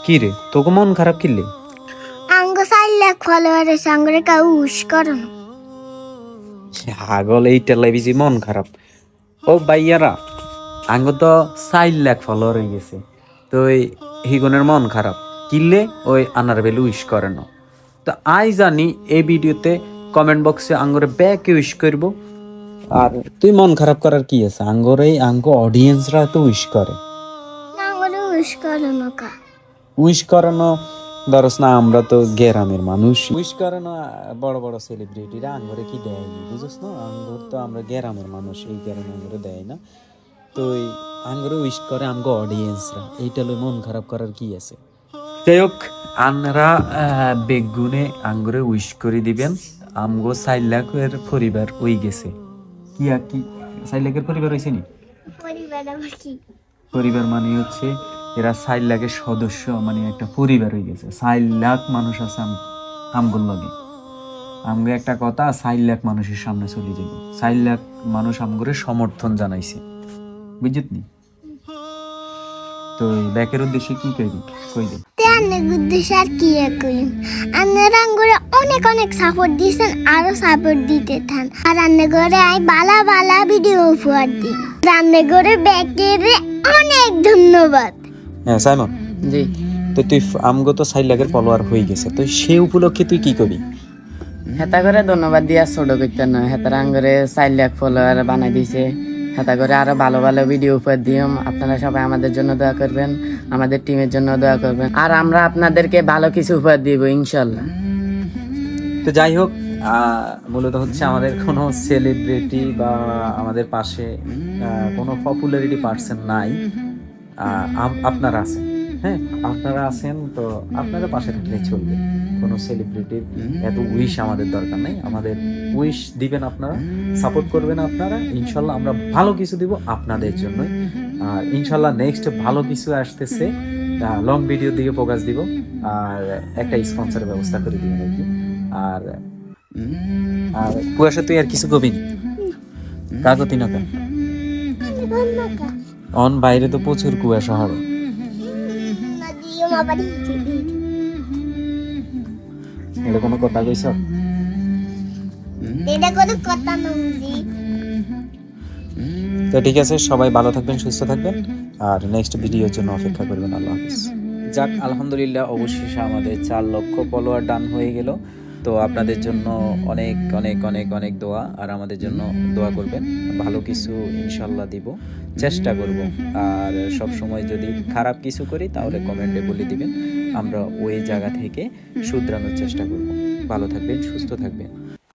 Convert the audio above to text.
কি রে তোকে মন খারাপ কিনলে আঙ্গ 4 লাখ ফলোয়ার সঙ্গে কা উশ করো পাগল এইটা লাইবিছি মন খারাপ ও ভাইয়ারা আঙ্গ তো 4 লাখ ফলোয়ার হয়ে গেছে তো হিগুনের মন খারাপ কিনলে ওই আনার বেলে উইশ করে না তো আই জানি এই ভিডিওতে কমেন্ট বক্সে আঙ্গরে ব্যাক উইশ করব আর তুই মন খারাপ করার কি আছে আঙ্গরে আঙ্গ অডিয়েন্সরা তো উইশ করে আঙ্গরে উশ করো না কা উইশ করানো ধরস না আমরা তো গ্রামের মানুষ উইশ করানো বড় বড় সেলিব্রিটিরা আঙ্গরে কি দেয়নি বুঝছ না আঙ্গর তো আমরা গ্রামের মানুষ এই কারণে আঙ্গরে দেয় না তো আঙ্গরে উইশ করে আঙ্গ অডিয়েন্সরা এইটা লই মন খারাপ করার কি আছে যাই হোক আনরা বেগুনে আঙ্গরে উইশ করে দিবেন আমগো 4 লাখের পরিবার ওই গেছে কি আর কি 4 লাখের পরিবার হইছে নি পরিবার আবার কি পরিবার মানে হচ্ছে এরা 4 লাখের সদস্য মানে একটা পরিবার হয়ে গেছে 4 লাখ মানুষ আছে আমগুর লগে আমগো একটা কথা 4 লাখ মানুষের সামনে চলে যাবে 4 লাখ মানুষ আমগরে সমর্থন জানাইছে বুঝছিস নি তো ব্যাকের উদ্দেশ্যে কি কই দে তেনে উদ্দেশ্য আর কি কই আন্নারা আঙ্গরে অনেক অনেক সাপোর্ট দিছেন আরো সাপোর্ট দিতে থান আর আন্নাগরে আই বালা বালা ভিডিও উপহার দিই আন্নাগরে ব্যাকের অনেক ধন্যবাদ হ্যাঁ সাইমন জি তো তুই আমগো তো 4 লাখের ফলোয়ার হয়ে গেছে তো সেই উপলক্ষে তুই কি করবি হেতা করে ধন্যবাদ দিয়া ছোট করতে নয় হেতার আঙ্গরে 4 লাখ ফলোয়ার বানাই দিছে হেতা করে আরো ভালো ভালো ভিডিও উপহার দিও আপনারা সবাই আমাদের জন্য দোয়া করবেন আমাদের টিমের জন্য দোয়া করবেন আর আমরা আপনাদেরকে ভালো কিছু উপহার দিব ইনশাআল্লাহ তো যাই হোক মূলত হচ্ছে আমাদের কোনো সেলিব্রিটি বা আমাদের পাশে কোনো পপুলারিটি পার্সন নাই আপনারা আছেন হ্যাঁ আপনারা আছেন তো আপনারা পাশে থাকলে চলবে কোনো সেলিব্রিটির এত উইশ আমাদের দরকার নেই আমাদের উইশ দিবেন আপনারা সাপোর্ট করবেন আপনারা ইনশাল্লাহ আমরা ভালো কিছু দিব আপনাদের জন্যই আর ইনশাল্লাহ নেক্সট ভালো কিছু আসতেছে লং ভিডিও দিকে ফোকাস দিব আর একটা স্পন্সরের ব্যবস্থা করে দিবেন আর কি আর আর কুয়াশা তুই আর কিছু কবি কাগতি না কেন অন বাইরে তো প্রচুর কুয়াশা হবে এটা কোনো কথা কইছ এটা কোনো কথা নয় তো ঠিক আছে সবাই ভালো থাকবেন সুস্থ থাকবেন আর নেক্সট ভিডিওর জন্য অপেক্ষা করবেন আল্লাহ হাফেজ যাক আলহামদুলিল্লাহ অবশেষে আমাদের 4 লক্ষ ফলোয়ার ডান হয়ে গেল তো আপনাদের জন্য অনেক অনেক অনেক অনেক দোয়া আর আমাদের জন্য দোয়া করবেন ভালো কিছু ইনশাল্লাহ দিব চেষ্টা করব আর সব সময় যদি খারাপ কিছু করি তাহলে কমেন্টে বলে দিবেন আমরা ওই জায়গা থেকে শুধরানোর চেষ্টা করব ভালো থাকবেন সুস্থ থাকবেন